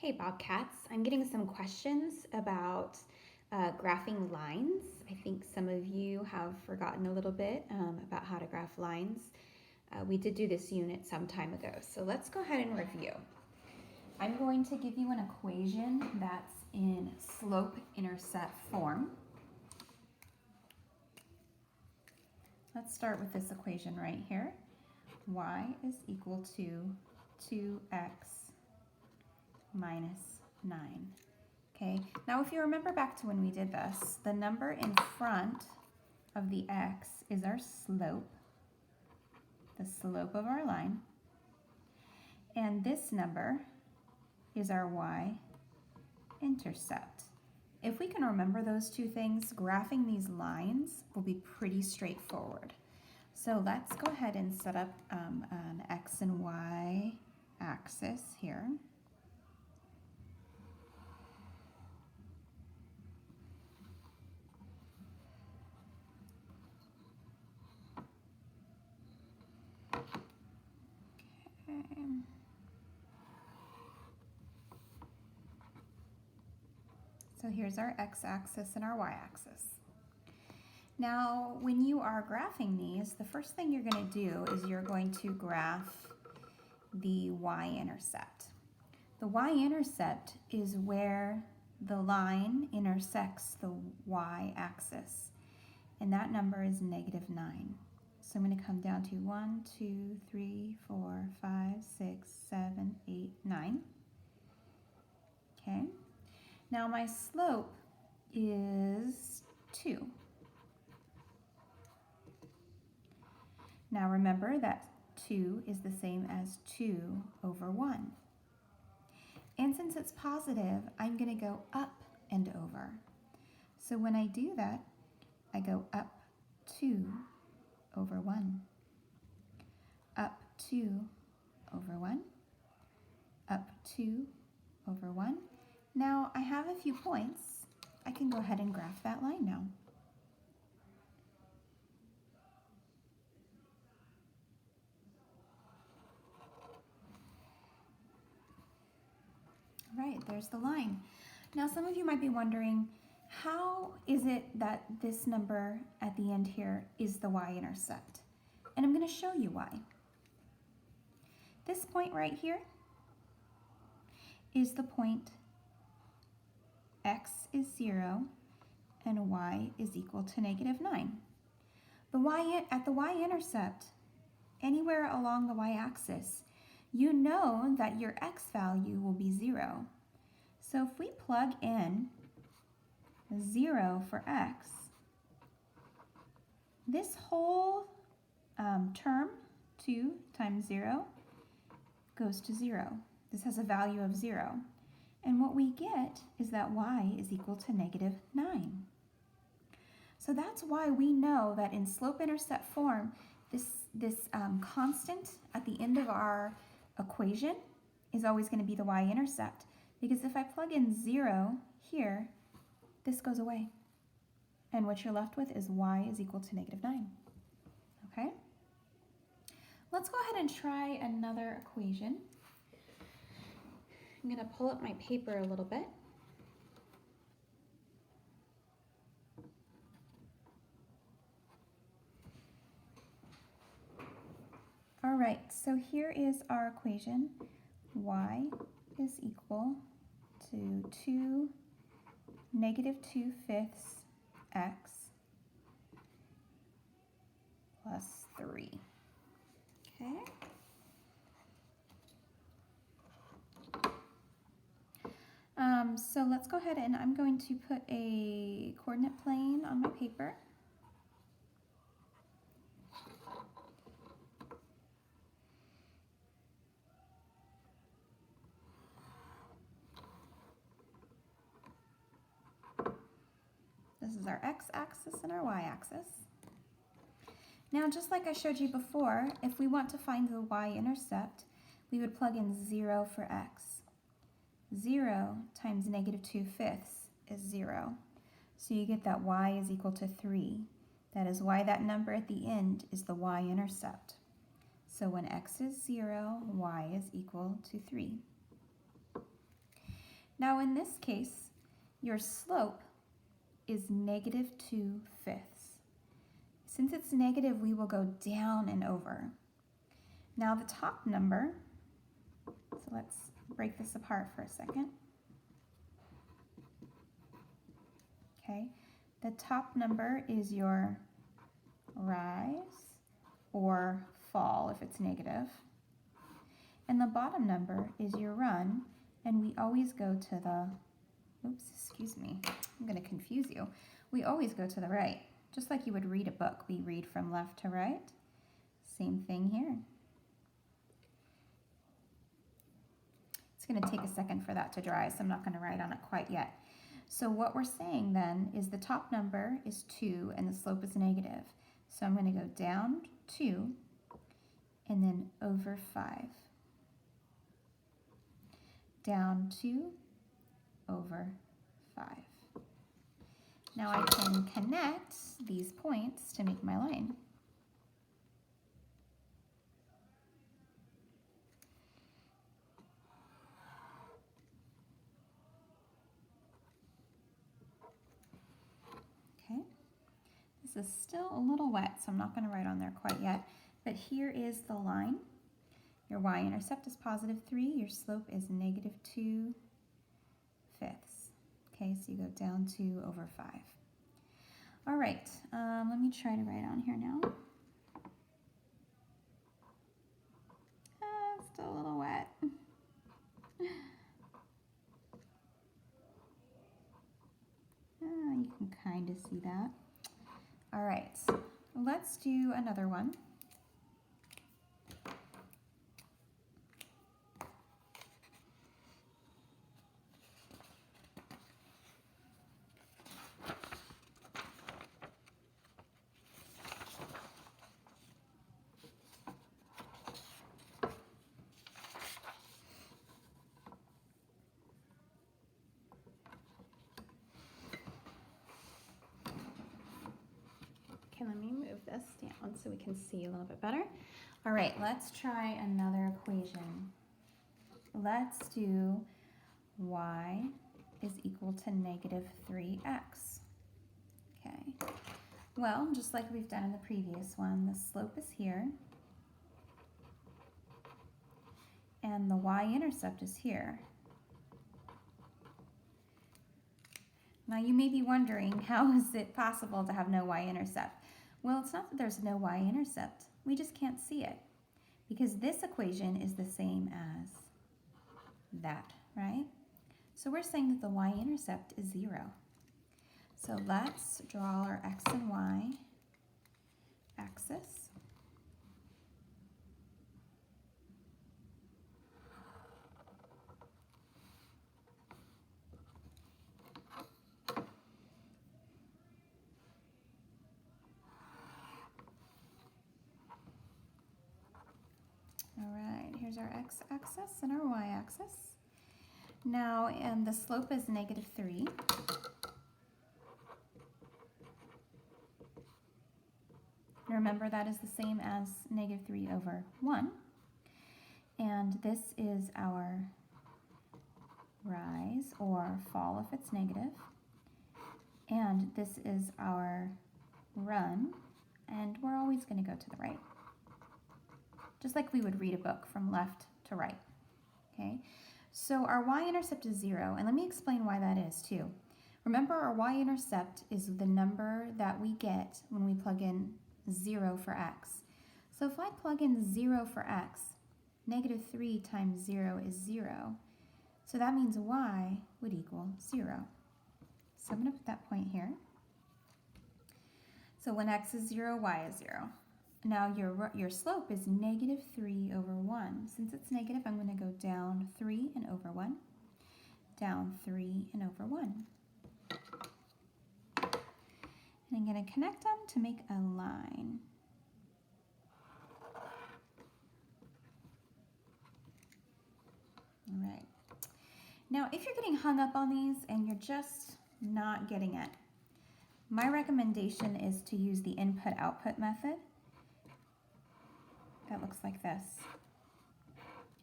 Hey Bobcats, I'm getting some questions about graphing lines. I think some of you have forgotten a little bit about how to graph lines. We did do this unit some time ago, so let's go ahead and review. I'm going to give you an equation that's in slope-intercept form. Let's start with this equation right here. Y is equal to 2x minus 9. Okay, now if you remember back to when we did this, the number in front of the x is our slope, the slope of our line, and this number is our y-intercept. If we can remember those two things, graphing these lines will be pretty straightforward. So let's go ahead and set up an x and y axis here. So here's our x-axis and our y-axis. Now, when you are graphing these, the first thing you're going to do is you're going to graph the y-intercept. The y-intercept is where the line intersects the y-axis, and that number is -9. So I'm going to come down to 1, 2, 3, 4, 5, 6, 7, 8, 9. Okay. Now my slope is 2. Now remember that 2 is the same as 2 over 1. And since it's positive, I'm going to go up and over. So when I do that, I go up 2 over 1, up 2 over 1, up 2 over 1. Now I have a few points. I can go ahead and graph that line now. All right, there's the line. Now some of you might be wondering, how is it that this number at the end here is the y-intercept? And I'm going to show you why. This point right here is the point x is 0 and y is equal to -9. At the y-intercept, anywhere along the y-axis, you know that your x value will be 0. So if we plug in 0 for x, this whole term, 2 times 0, goes to 0. This has a value of 0. And what we get is that y is equal to -9. So that's why we know that in slope-intercept form, this constant at the end of our equation is always going to be the y-intercept. Because if I plug in 0 here, this goes away. And what you're left with is y is equal to -9. Okay? Let's go ahead and try another equation. I'm going to pull up my paper a little bit. All right, so here is our equation. Y is equal to 2 -2/5 x plus 3. Okay. So let's go ahead and I'm going to put a coordinate plane on my paper. This is our x-axis and our y-axis. Now, just like I showed you before, if we want to find the y-intercept, we would plug in 0 for x. 0 times -2/5 is 0. So you get that y is equal to 3. That is why that number at the end is the y-intercept. So when x is 0, y is equal to 3. Now in this case, your slope is -2/5. Since it's negative, we will go down and over. Now the top number, so let's break this apart for a second. Okay, the top number is your rise or fall if it's negative. And the bottom number is your run, and we always go to the, oops, excuse me, I'm going to confuse you. We always go to the right, just like you would read a book. We read from left to right. Same thing here. It's going to take a second for that to dry, so I'm not going to write on it quite yet. So what we're saying then is the top number is 2 and the slope is negative. So I'm going to go down 2 and then over 5. Down 2 over 5. Now I can connect these points to make my line. Okay, this is still a little wet, so I'm not going to write on there quite yet, but here is the line. Your y-intercept is +3, your slope is -2/5. Okay, so you go down 2 over 5. All right, let me try to write on here now. Still a little wet. You can kind of see that. All right, let's do another one. Okay, let me move this down so we can see a little bit better. All right, let's try another equation. Let's do y is equal to -3x. Okay, well, just like we've done in the previous one, the slope is here, and the y-intercept is here. Now you may be wondering, how is it possible to have no y-intercept? Well, it's not that there's no y-intercept. We just can't see it because this equation is the same as that, right? So we're saying that the y-intercept is 0. So let's draw our x and y axis. All right, here's our x-axis and our y-axis. Now, and the slope is -3. Remember, that is the same as -3 over 1. And this is our rise or fall if it's negative. And this is our run, and we're always going to go to the right, just like we would read a book from left to right. Okay, so our y-intercept is 0, and let me explain why that is too. Remember, our y-intercept is the number that we get when we plug in 0 for x. So if I plug in 0 for x, -3 times 0 is 0. So that means y would equal 0. So I'm going to put that point here. So when x is 0, y is 0. Now your slope is -3 over 1. Since it's negative, I'm going to go down 3 and over 1. Down 3 and over 1. And I'm going to connect them to make a line. All right. Now, if you're getting hung up on these and you're just not getting it, my recommendation is to use the input-output method. That looks like this.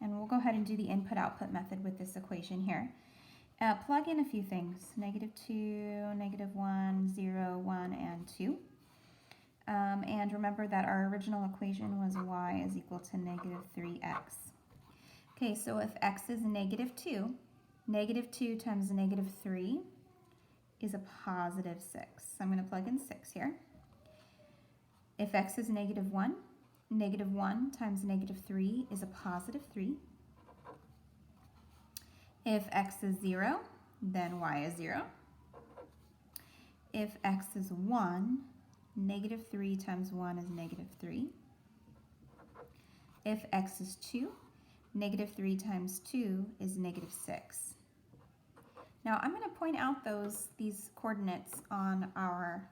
And we'll go ahead and do the input-output method with this equation here. Plug in a few things, -2, -1, 0, 1, and 2. And remember that our original equation was y is equal to -3x. Okay, so if x is -2, -2 times -3 is a +6. I'm going to plug in 6 here. If x is -1, -1 times -3 is a +3. If x is 0, then y is 0. If x is 1, -3 times 1 is -3. If x is 2, -3 times 2 is -6. Now I'm going to point out these coordinates on our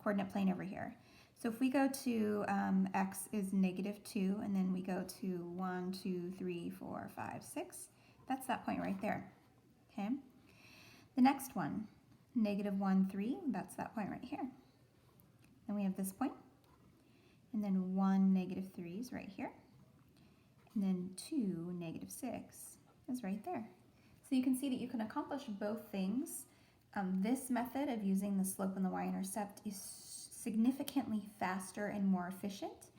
coordinate plane over here. So if we go to x is -2, and then we go to 1, 2, 3, 4, 5, 6, that's that point right there. Okay. The next one, -1, 3, that's that point right here. Then we have this point, and then 1, -3 is right here, and then 2, -6 is right there. So you can see that you can accomplish both things. This method of using the slope and the y-intercept is significantly faster and more efficient,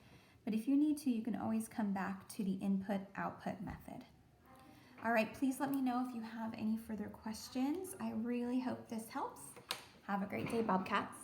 but if you need to, you can always come back to the input-output method. All right, please let me know if you have any further questions. I really hope this helps. Have a great day, Bobcats.